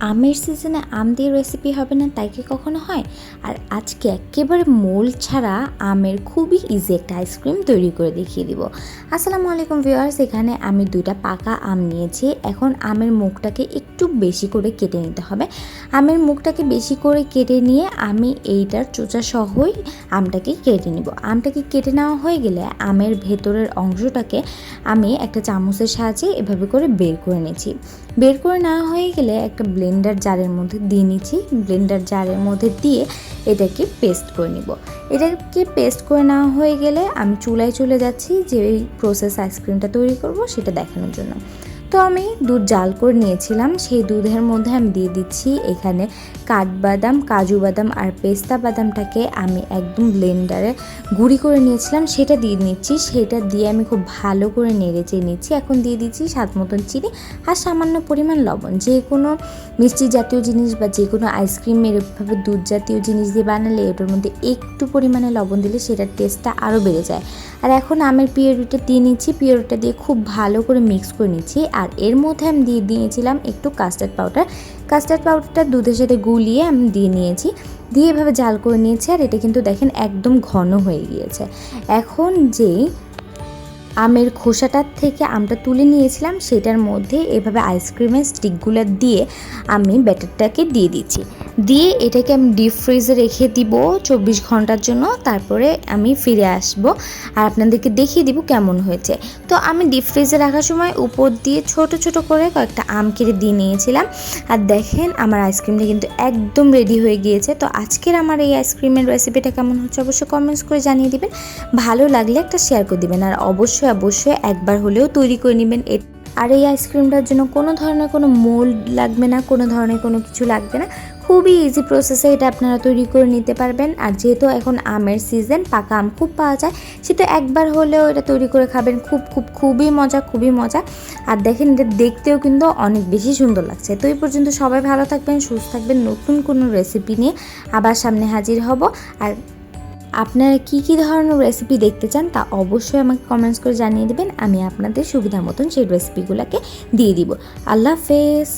আমের সিজনে আম দিয়ে রেসিপি হবে না তাই কি কখনো হয়? আর আজকে একেবারে মোল্ড ছাড়া আমের খুবই ইজি একটা আইসক্রিম তৈরি করে দেখিয়ে দিব। আসসালামু আলাইকুম ভিউয়ার্স, এখানে আমি 2টা পাকা আম নিয়েছি। এখন আমের মুখটাকে একটু বেশি করে কেটে নিতে হবে। আমের মুখটাকে বেশি করে কেটে নিয়ে আমি এইটার চোচা সহই আমটাকে কেটে নিব। আমটাকে কেটে নেওয়া হয়ে গেলে আমের ভেতরের অংশটাকে আমি একটা চামচের সাহায্যে এভাবে করে বের করে নিয়েছি। বের করে নেওয়া হয়ে গেলে একটা ব্লেন্ডার জারের মধ্যে দিয়ে নিচ্ছি। ব্লেন্ডার জারের মধ্যে দিয়ে এটাকে পেস্ট করে নিব। এটাকে পেস্ট করে নেওয়া হয়ে গেলে আমি চুলায় চলে যাচ্ছি যে এই প্রসেস আইসক্রিমটা তৈরি করব সেটা দেখানোর জন্য। তো আমি দুধ জাল করে নিয়েছিলাম, সেই দুধের মধ্যে আমি দিয়ে দিচ্ছি এখানে কাঠবাদাম, কাজু বাদাম আর পেস্তা বাদামটাকে আমি একদম ব্লেন্ডারে গুঁড়ি করে নিয়েছিলাম, সেটা দিয়ে নিচ্ছি। সেটা দিয়ে আমি খুব ভালো করে নেড়ে চেড়ে নিচ্ছি। এখন দিয়ে দিচ্ছি স্বাদ মতন চিনি আর সামান্য পরিমাণ লবণ। যে কোনো মিষ্টি জাতীয় জিনিস বা যে কোনো আইসক্রিম এরকমভাবে দুধ জাতীয় জিনিস দিয়ে বানালে এটার মধ্যে একটু পরিমাণে লবণ দিলে সেটার টেস্টটা আরও বেড়ে যায়। আর এখন আমের পিউরিটা দিয়ে নিচ্ছি, পিউরিটা দিয়ে খুব ভালো করে মিক্স করে নিচ্ছি। আর এর মধ্যে আমি দিয়ে দিয়েছিলাম একটু কাস্টার্ড পাউডার। কাস্টার্ড পাউডারটা দুধের সাথে গুলিয়ে আমি দিয়ে নিয়েছি, দিয়ে এভাবে জাল করে নিয়েছি। আর এটা কিন্তু দেখেন একদম ঘন হয়ে গিয়েছে। এখন যেই আমের খোসাটার থেকে আমটা তুলে নিয়েছিলাম সেটার মধ্যে এভাবে আইসক্রিমের স্টিকগুলো দিয়ে আমি ব্যাটারটাকে দিয়ে দিচ্ছি। দিয়ে এটাকে আমি ডিপ ফ্রিজে রেখে দিব 24 ঘন্টার জন্য। তারপরে আমি ফিরে আসব আর আপনাদেরকে দেখিয়ে দিব কেমন হয়েছে। তো আমি ডিপ ফ্রিজে রাখার সময় উপর দিয়ে ছোট ছোট করে কয়েকটা আম কেটে দিয়ে নিয়েছিলাম। আর দেখেন আমার আইসক্রিমটা কিন্তু একদম রেডি হয়ে গিয়েছে। তো আজকের আমার এই আইসক্রিমের রেসিপিটা কেমন হচ্ছে অবশ্যই কমেন্টস করে জানিয়ে দিবেন। ভালো লাগলে একটা শেয়ার করে দিবেন আর অবশ্যই একবার হলেও তৈরি করে নেবেন। আর এই আইসক্রিমটার জন্য কোনো ধরনের কোনো মোল্ড লাগবে না, কোনো ধরনের কোনো কিছু লাগবে না। খুবই ইজি প্রসেসে এটা আপনারা তৈরি করে নিতে পারবেন। আর যেহেতু এখন আমের সিজন, পাকা আম খুব পাওয়া যায়, সেটা একবার হলেও এটা তৈরি করে খাবেন। খুবই মজা। আর দেখেন এটা দেখতেও কিন্তু অনেক বেশি সুন্দর লাগছে। তো এই পর্যন্ত সবাই ভালো থাকবেন, সুস্থ থাকবেন। নতুন কোনো রেসিপি নিয়ে আবার সামনে হাজির হব। আর আপনারা কী ধরনের রেসিপি দেখতে চান তা অবশ্যই আমাকে কমেন্টস করে জানিয়ে দেবেন। আমি আপনাদের সুবিধা মতন সেই রেসিপিগুলোকে দিয়ে দিব। আল্লাহ হাফেজ।